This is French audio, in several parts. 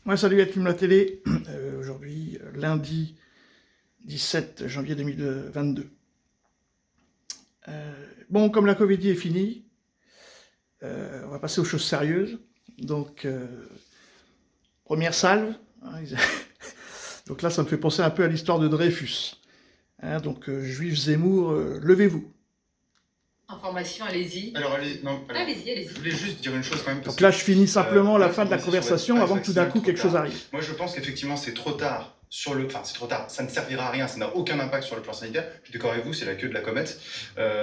Ouais, salut à Team La Télé. Aujourd'hui, lundi 17 janvier 2022. Bon, comme la Covid est finie, on va passer aux choses sérieuses. Donc, première salve. Donc là, ça me fait penser un peu à l'histoire de Dreyfus. Donc, Juifs Zemmour, levez-vous. Information, allez-y. Alors, Allez-y. je voulais juste dire une chose quand même. Donc là, je finis simplement la moi, fin de la conversation avant que tout d'un coup quelque chose arrive. Moi, je pense qu'effectivement, c'est trop tard. C'est trop tard, ça ne servira à rien, ça n'a aucun impact sur le plan sanitaire. Je suis d'accord avec vous, c'est la queue de la comète,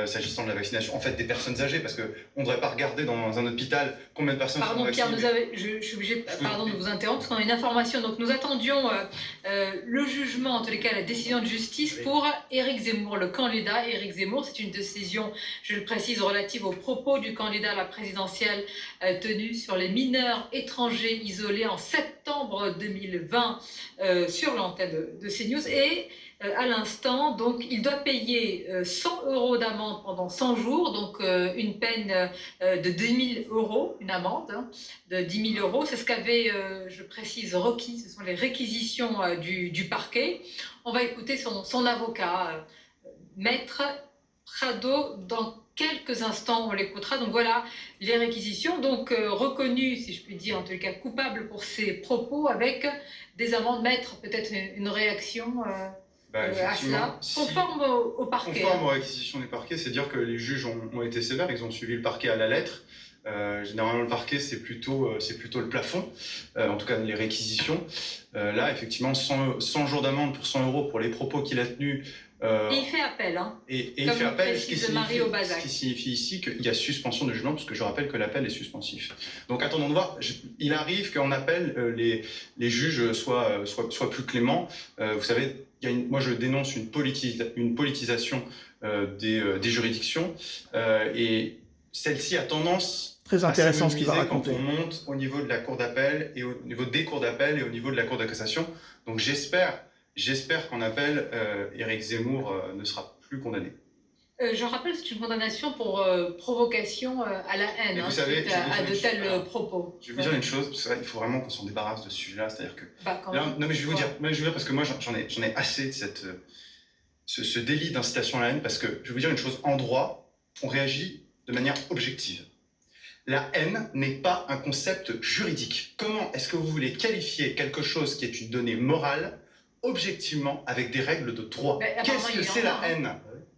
s'agissant de la vaccination. En fait, des personnes âgées, parce qu'on ne devrait pas regarder dans un hôpital combien de personnes sont vaccinées. Pardon Pierre, je suis obligée de vous interrompre, parce qu'on a une information. Donc nous attendions le jugement, en tous les cas la décision de justice pour Éric Zemmour, le candidat. Éric Zemmour, c'est une décision, je le précise, relative aux propos du candidat à la présidentielle tenu sur les mineurs étrangers isolés en septembre 2020 sur l'antenne de CNews. Et à l'instant, donc il doit payer 100 € d'amende pendant 100 jours, donc une peine de 10 000 €, une amende de 10 000 €. C'est ce qu'avait, je précise, requis, ce sont les réquisitions du parquet. On va écouter son avocat, Maître Prado, dans quelques instants, on l'écoutera. Donc voilà les réquisitions, donc reconnu, si je puis dire, en tout cas coupable pour ses propos, avec des amendes. Maître, peut-être une réaction à cela, conforme au parquet. Conforme aux réquisitions du parquet, c'est dire que les juges ont été sévères, ils ont suivi le parquet à la lettre. Généralement, le parquet, c'est plutôt le plafond, en tout cas les réquisitions. Là, effectivement, 100 jours d'amende pour 100 € pour les propos qu'il a tenus. Et il fait appel, Et il fait appel, ce qui signifie ici qu'il y a suspension de jugement, parce que je rappelle que l'appel est suspensif. Donc attendons de voir, il arrive qu'en appel, les juges soient plus cléments. Vous savez, moi je dénonce une politisation des juridictions, et celle-ci a tendance très intéressant ce qu'il va raconter quand on monte au niveau de la cour d'appel, et au niveau des cours d'appel et au niveau de la cour de cassation. Donc j'espère qu'en appel, Éric Zemmour ne sera plus condamné. Je rappelle, c'est une condamnation pour provocation à la haine, vous savez, à de tels propos. Je vais vous dire une chose, parce que il faut vraiment qu'on s'en débarrasse de ce sujet-là, c'est-à-dire que... non mais je vais vous dire, parce que moi j'en ai assez de ce délit d'incitation à la haine, parce que je vais vous dire une chose, en droit, on réagit de manière objective. La haine n'est pas un concept juridique. Comment est-ce que vous voulez qualifier quelque chose qui est une donnée morale objectivement avec des règles de droit? Qu'est-ce que c'est la haine?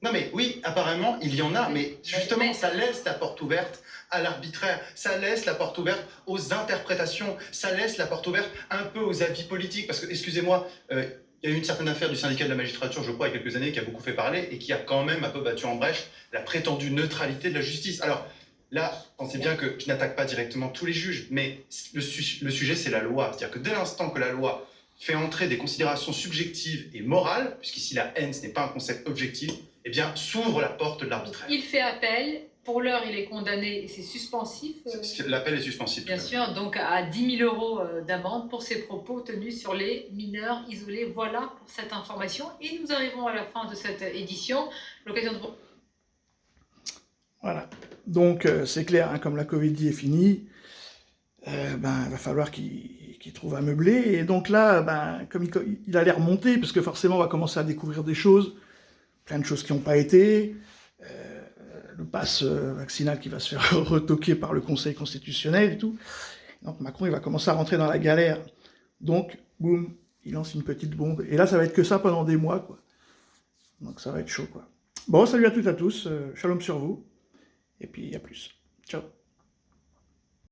Non mais oui, apparemment il y en a, mais justement ça laisse la porte ouverte à l'arbitraire, ça laisse la porte ouverte aux interprétations, ça laisse la porte ouverte un peu aux avis politiques, parce que, excusez-moi, il y a eu une certaine affaire du syndicat de la magistrature, je crois, il y a quelques années, qui a beaucoup fait parler et qui a quand même un peu battu en brèche la prétendue neutralité de la justice. Alors là, pensez bien que je n'attaque pas directement tous les juges, mais le sujet c'est la loi, c'est-à-dire que dès l'instant que la loi fait entrer des considérations subjectives et morales, puisqu'ici la haine ce n'est pas un concept objectif, eh bien s'ouvre la porte de l'arbitraire. Il fait appel, pour l'heure il est condamné et c'est suspensif. L'appel est suspensif. Bien sûr, donc à 10 000 € d'amende pour ses propos tenus sur les mineurs isolés. Voilà pour cette information, et nous arrivons à la fin de cette édition. L'occasion de vous... Voilà, donc c'est clair, comme la Covid est finie, il va falloir qu'il trouve à meubler, et donc là, comme il a l'air monté, parce que forcément on va commencer à découvrir des choses, plein de choses qui n'ont pas été, le pass vaccinal qui va se faire retoquer par le Conseil constitutionnel et tout, donc Macron il va commencer à rentrer dans la galère, donc boum, il lance une petite bombe, et là ça va être que ça pendant des mois, quoi. Donc ça va être chaud, quoi. Bon, salut à toutes et à tous, shalom sur vous, et puis à plus, ciao.